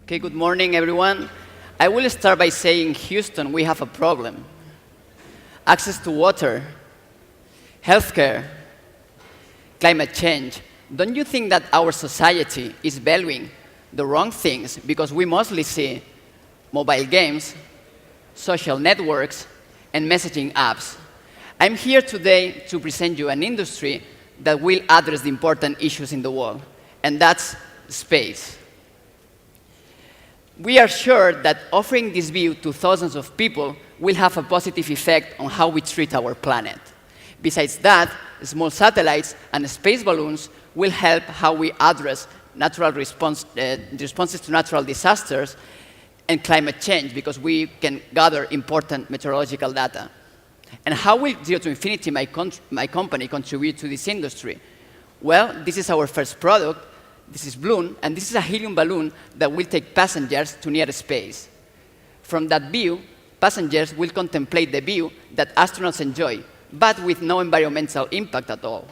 Okay, good morning, everyone. I will start by saying, Houston, we have a problem. Access to water, healthcare, climate change. Don't you think that our society is valuing the wrong things because we mostly see mobile games, social networks, and messaging apps? I'm here today to present you an industry that will address the important issues in the world, and that's space. We are sure that offering this view to thousands of people will have a positive effect on how we treat our planet. Besides that, small satellites and space balloons will help how we address responses to natural disasters and climate change, because we can gather important meteorological data. And how will Zero to Infinity, my company, contribute to this industry? Well, this is our first product. This is Bloom, and this is a helium balloon that will take passengers to near space. From that view, passengers will contemplate the view that astronauts enjoy, but with no environmental impact at all.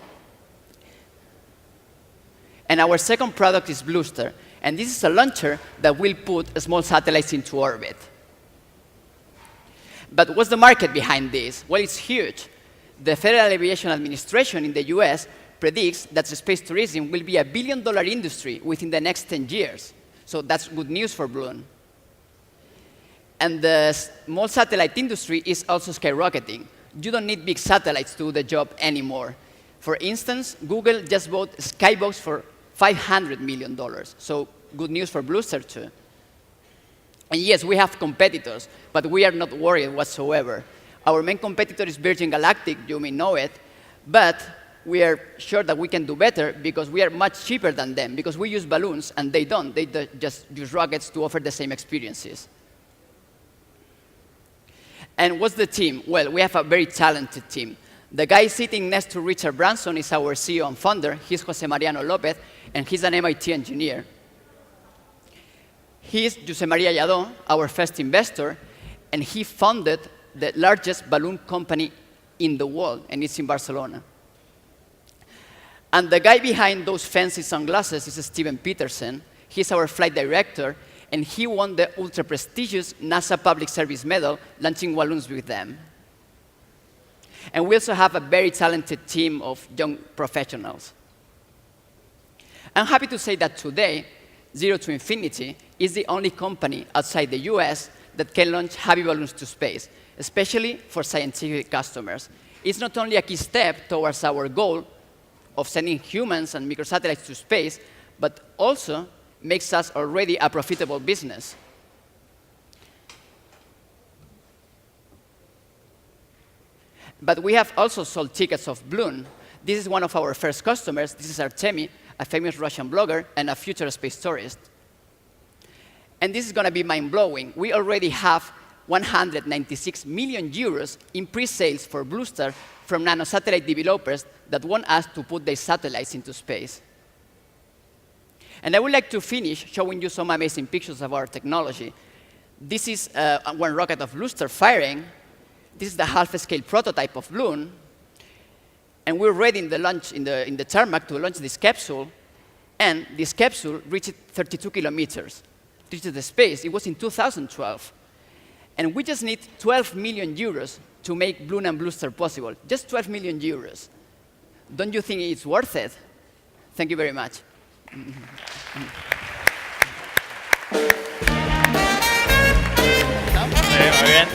And our second product is Bluster, and this is a launcher that will put small satellites into orbit. But what's the market behind this? Well, it's huge. The Federal Aviation Administration in the US predicts that space tourism will be a $1 billion industry within the next 10 years. So that's good news for Bloom. And the small satellite industry is also skyrocketing. You don't need big satellites to do the job anymore. For instance, Google just bought Skybox for $500 million. So good news for Bluster too. And yes, we have competitors, but we are not worried whatsoever. Our main competitor is Virgin Galactic, you may know it, but we are sure that we can do better because we are much cheaper than them, because we use balloons and they don't. They just use rockets to offer the same experiences. And what's the team? Well, we have a very talented team. The guy sitting next to Richard Branson is our CEO and founder. He's Jose Mariano Lopez, and he's an MIT engineer. He's Jose Maria Lladó, our first investor, and he founded the largest balloon company in the world, and it's in Barcelona. And the guy behind those fancy sunglasses is Steven Peterson. He's our flight director, and he won the ultra-prestigious NASA Public Service Medal launching balloons with them. And we also have a very talented team of young professionals. I'm happy to say that today, Zero to Infinity is the only company outside the US that can launch heavy balloons to space, especially for scientific customers. It's not only a key step towards our goal of sending humans and microsatellites to space, but also makes us already a profitable business. But we have also sold tickets of Bloom. This is one of our first customers. This is Artemi, a famous Russian blogger and a future space tourist. And this is going to be mind-blowing. We already have 196 million euros in pre-sales for Bluster from nanosatellite developers that want us to put their satellites into space. And I would like to finish showing you some amazing pictures of our technology. This is one rocket of Bluster firing. This is the half-scale prototype of Bloom. And we're ready in the tarmac to launch this capsule. And this capsule reached 32 kilometers. This is the space. It was in 2012. And we just need 12 million euros to make Bloom and Bluster possible. Just 12 million euros. Don't you think it's worth it? Thank you very much. Muy bien.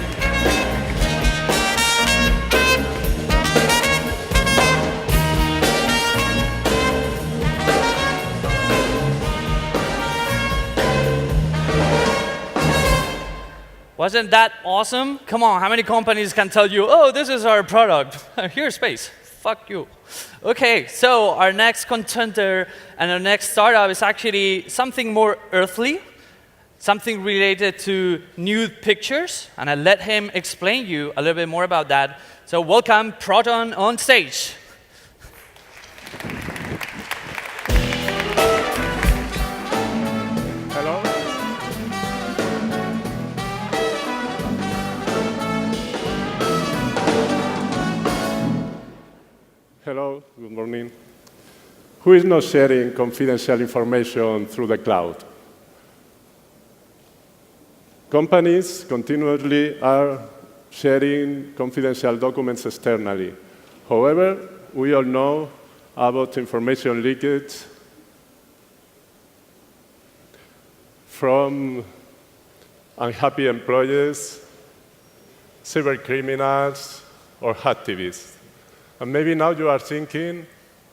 Wasn't that awesome? Come on, how many companies can tell you, oh, this is our product. Here's space. Fuck you. OK, so our next contender and our next startup is actually something more earthly, something related to nude pictures. And I'll let him explain you a little bit more about that. So welcome Prot-on on stage. Hello. Hello, good morning. Who is not sharing confidential information through the cloud? Companies continually are sharing confidential documents externally. However, we all know about information leakage from unhappy employees, cybercriminals, or hacktivists. And maybe now you are thinking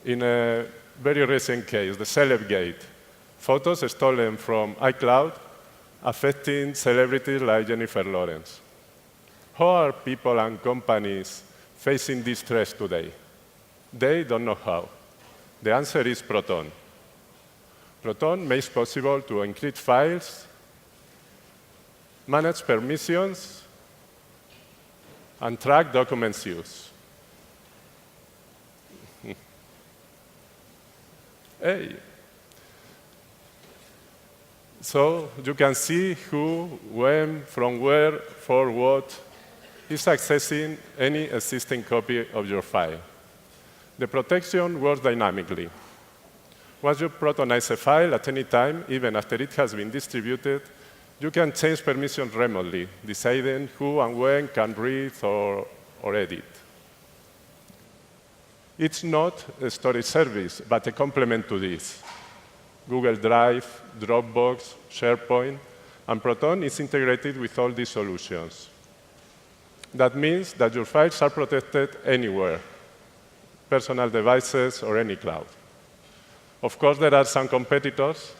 in a very recent case, the Celebgate. Photos stolen from iCloud affecting celebrities like Jennifer Lawrence. How are people and companies facing this threat today? They don't know how. The answer is Prot-on. Prot-on makes possible to encrypt files, manage permissions, and track documents use. Hey. So you can see who, when, from where, for what is accessing any existing copy of your file. The protection works dynamically. Once you protonize a file at any time, even after it has been distributed, you can change permissions remotely, deciding who and when can read or edit. It's not a storage service, but a complement to this. Google Drive, Dropbox, SharePoint, and Prot-on is integrated with all these solutions. That means that your files are protected anywhere, personal devices or any cloud. Of course, there are some competitors.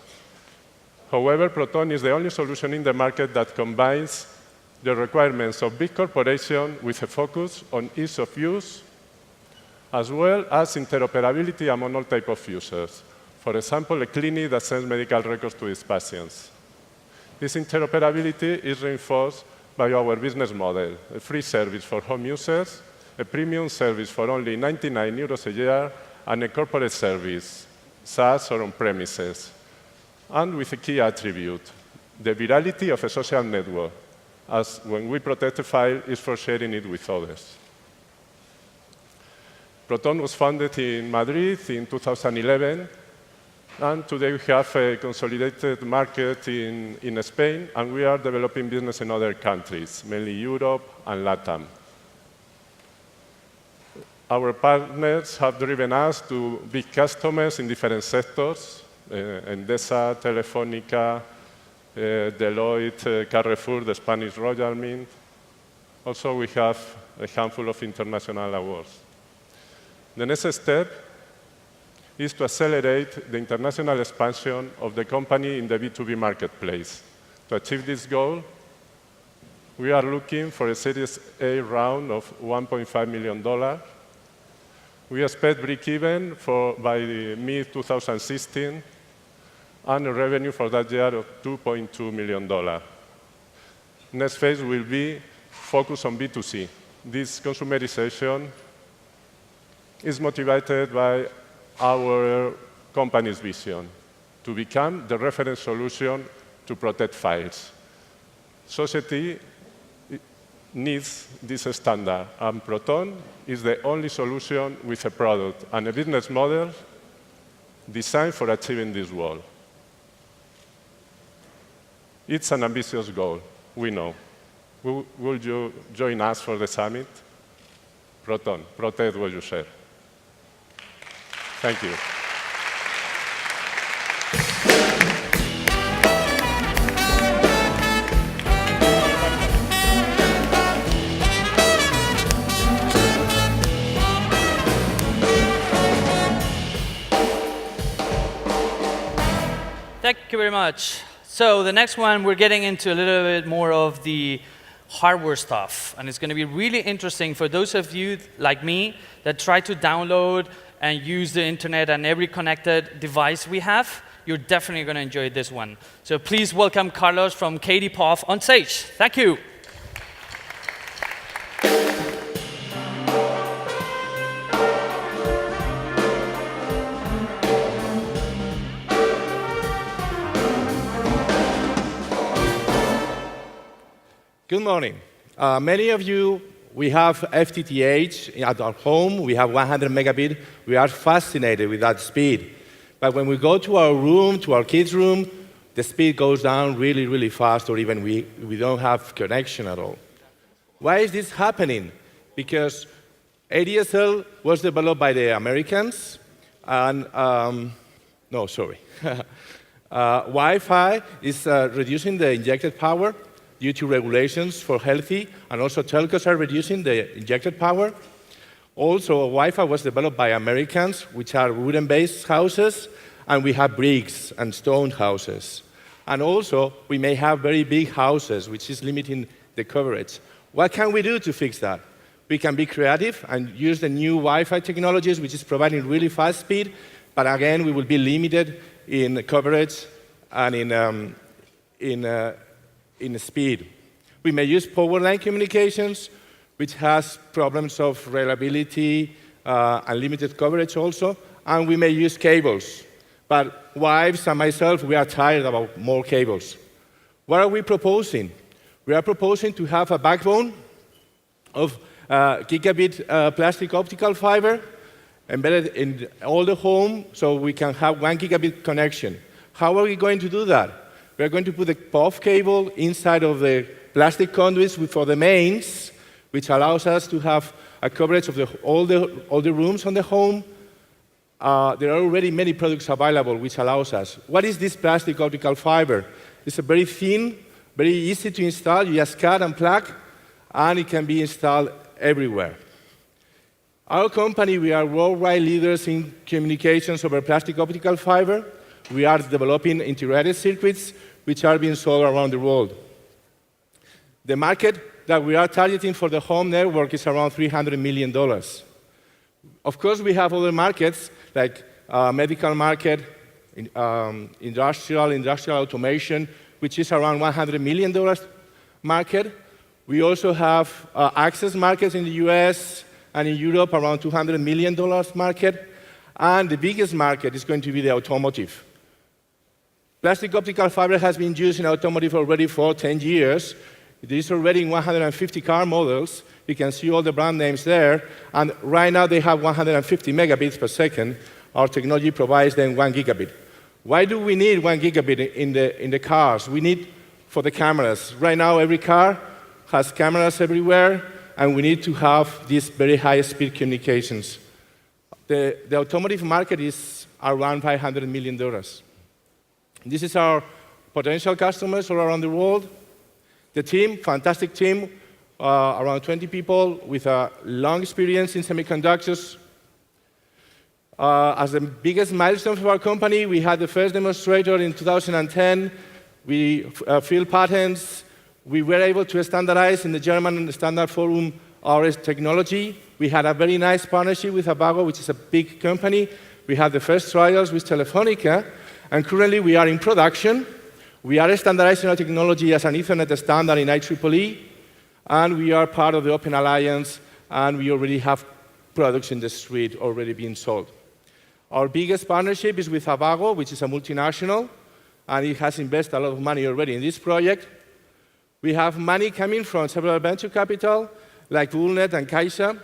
However, Prot-on is the only solution in the market that combines the requirements of big corporations with a focus on ease of use, as well as interoperability among all types of users. For example, a clinic that sends medical records to its patients. This interoperability is reinforced by our business model, a free service for home users, a premium service for only 99 euros a year, and a corporate service, SaaS or on-premises, and with a key attribute, the virality of a social network, as when we protect a file, is for sharing it with others. Prot-on was founded in Madrid in 2011, and today we have a consolidated market in Spain, and we are developing business in other countries, mainly Europe and LATAM. Our partners have driven us to big customers in different sectors, Endesa, Telefónica, Deloitte, Carrefour, the Spanish Royal Mint. Also, we have a handful of international awards. The next step is to accelerate the international expansion of the company in the B2B marketplace. To achieve this goal, we are looking for a Series A round of $1.5 million. We expect break-even by mid-2016 and a revenue for that year of $2.2 million. Next phase will be focused on B2C. This consumerization is motivated by our company's vision, to become the reference solution to protect files. Society needs this standard, and Prot-on is the only solution with a product and a business model designed for achieving this goal. It's an ambitious goal, we know. Will you join us for the summit? Prot-on, protect what you share. Thank you. Thank you very much. So the next one, we're getting into a little bit more of the hardware stuff. And it's going to be really interesting for those of you like me that try to download and use the internet and every connected device we have. You're definitely going to enjoy this one. So please welcome Carlos from KDPOF on stage. Thank you. Good morning. Many of you, we have FTTH at our home. We have 100 megabit. We are fascinated with that speed. But when we go to our room, to our kids' room, the speed goes down really, really fast, or even we don't have connection at all. Why is this happening? Because ADSL was developed by the Americans, and no, sorry. Wi-Fi is reducing the injected power due to regulations for healthy, and also telcos are reducing the injected power. Also, Wi-Fi was developed by Americans, which are wooden-based houses, and we have bricks and stone houses. And also, we may have very big houses, which is limiting the coverage. What can we do to fix that? We can be creative and use the new Wi-Fi technologies, which is providing really fast speed, but again, we will be limited in coverage and in speed. We may use power line communications, which has problems of reliability and limited coverage also, and we may use cables. But wives and myself, we are tired about more cables. What are we proposing? We are proposing to have a backbone of gigabit plastic optical fiber embedded in all the home, so we can have 1 gigabit connection. How are we going to do that? We are going to put the POF cable inside of the plastic conduits for the mains, which allows us to have a coverage of all the rooms on the home. There are already many products available which allows us. What is this plastic optical fiber? It's a very thin, very easy to install. You just cut and plug, and it can be installed everywhere. Our company, we are worldwide leaders in communications over plastic optical fiber. We are developing integrated circuits which are being sold around the world. The market that we are targeting for the home network is around $300 million. Of course, we have other markets like medical market, industrial automation, which is around $100 million market. We also have access markets in the US and in Europe, around $200 million market. And the biggest market is going to be the automotive. Plastic optical fiber has been used in automotive already for 10 years. It is already in 150 car models. You can see all the brand names there. And right now, they have 150 megabits per second. Our technology provides them 1 gigabit. Why do we need 1 gigabit in the cars? We need for the cameras. Right now, every car has cameras everywhere, and we need to have these very high-speed communications. The automotive market is around $500 million. This is our potential customers all around the world. The team, fantastic team, around 20 people with a long experience in semiconductors. As the biggest milestone for our company, we had the first demonstrator in 2010. We filed patents. We were able to standardize in the German Standard Forum our technology. We had a very nice partnership with Avago, which is a big company. We had the first trials with Telefonica, and currently we are in production. We are standardizing our technology as an Ethernet standard in IEEE, and we are part of the Open Alliance, and we already have products in the street already being sold. Our biggest partnership is with Avago, which is a multinational, and it has invested a lot of money already in this project. We have money coming from several venture capital, like Bullnet and Caixa.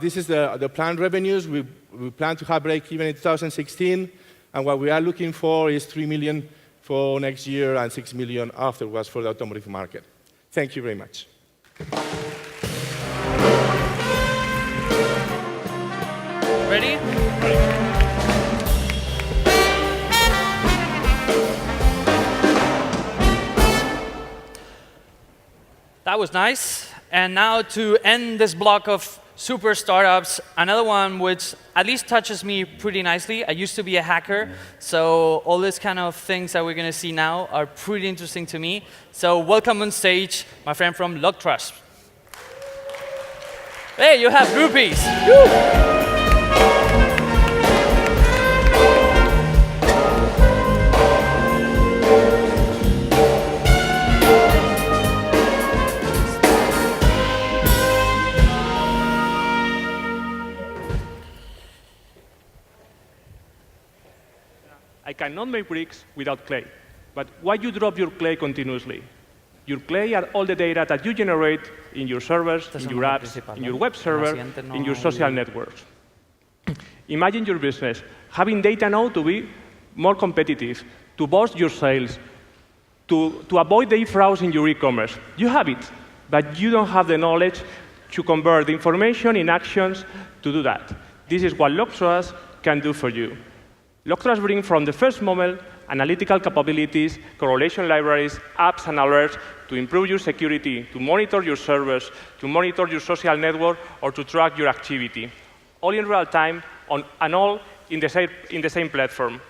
This is the planned revenues. We plan to have break-even in 2016, and what we are looking for is $3 million for next year and $6 million afterwards for the automotive market. Thank you very much. Ready? That was nice. And now to end this block of super startups, another one which at least touches me pretty nicely. I used to be a hacker, so all these kind of things that we're going to see now are pretty interesting to me. So welcome on stage, my friend from Logtrust. Hey, you have groupies. Woo! I cannot make bricks without clay. But why you drop your clay continuously? Your clay are all the data that you generate in your servers, in your apps, in your web server, in your social networks. Imagine your business having data now to be more competitive, to boost your sales, to avoid the fraud in your e-commerce. You have it, but you don't have the knowledge to convert the information in actions to do that. This is what Logtrust can do for you. Logtrust brings from the first moment analytical capabilities, correlation libraries, apps and alerts to improve your security, to monitor your servers, to monitor your social network, or to track your activity, all in real time and all in the same platform.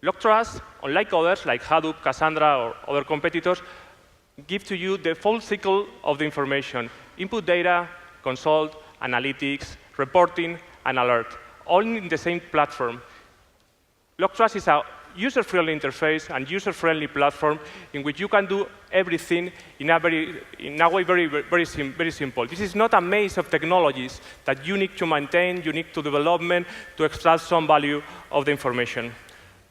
Logtrust, unlike others like Hadoop, Cassandra, or other competitors, give to you the full cycle of the information: input data, consult, analytics, reporting, and alert, all in the same platform. Logtrust is a user-friendly interface and user-friendly platform in which you can do everything in a way very simple. This is not a maze of technologies that you need to maintain, you need to development to extract some value of the information.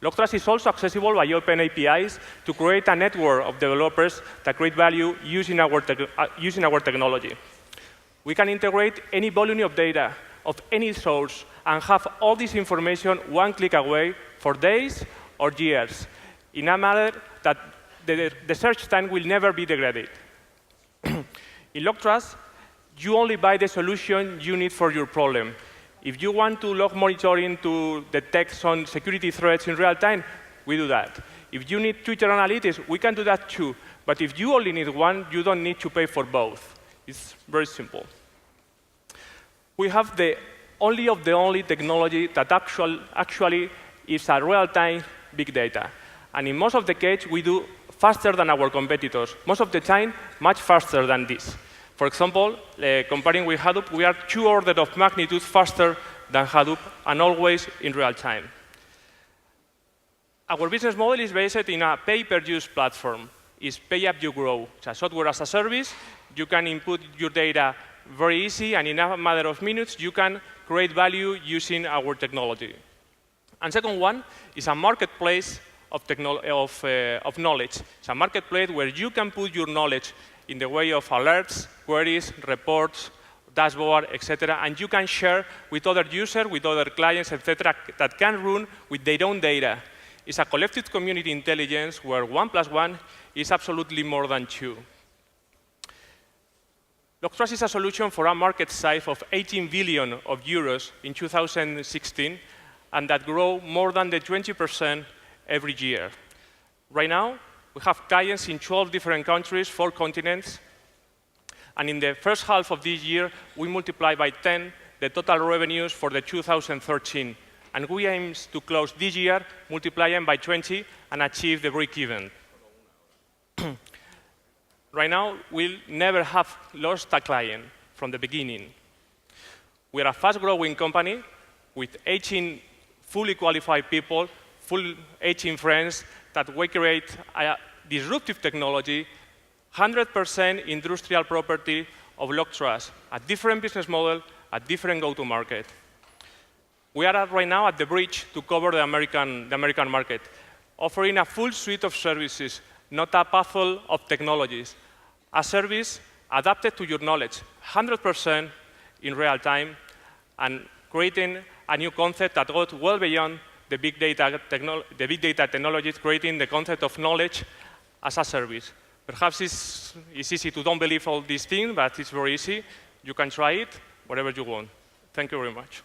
Logtrust is also accessible by open APIs to create a network of developers that create value using our technology. We can integrate any volume of data of any source and have all this information one click away for days or years in a manner that the search time will never be degraded. In Logtrust, you only buy the solution you need for your problem. If you want to log monitoring to detect some security threats in real time, we do that. If you need Twitter analytics, we can do that too. But if you only need one, you don't need to pay for both. It's very simple. We have the only technology that actually is a real-time big data. And in most of the cases, we do faster than our competitors. Most of the time, much faster than this. For example, comparing with Hadoop, we are 2 orders of magnitude faster than Hadoop, and always in real time. Our business model is based in a pay-per-use platform. It's pay up you grow. It's a software as a service. You can input your data very easy, and in a matter of minutes, you can create value using our technology. And second one is a marketplace of knowledge. It's a marketplace where you can put your knowledge in the way of alerts, queries, reports, dashboard, etc., and you can share with other users, with other clients, etc., that can run with their own data. It's a collective community intelligence where 1 + 1 is absolutely more than 2. Logtrust is a solution for a market size of 18 billion euros in 2016, and that grow more than the 20% every year. Right now, we have clients in 12 different countries, 4 continents, and in the first half of this year, we multiply by 10 the total revenues for the 2013, and we aim to close this year, multiplying by 20, and achieve the break-even. Right now, we'll never have lost a client from the beginning. We are a fast-growing company with 18 fully qualified people, 18 friends, that we create a disruptive technology, 100% industrial property of Logtrust, a different business model, a different go-to-market. We are right now at the bridge to cover the American market, offering a full suite of services, not a puzzle of technologies. A service adapted to your knowledge, 100% in real time, and creating a new concept that goes well beyond the big data technologies, creating the concept of knowledge as a service. Perhaps it's easy to don't believe all these things, but it's very easy. You can try it, whatever you want. Thank you very much.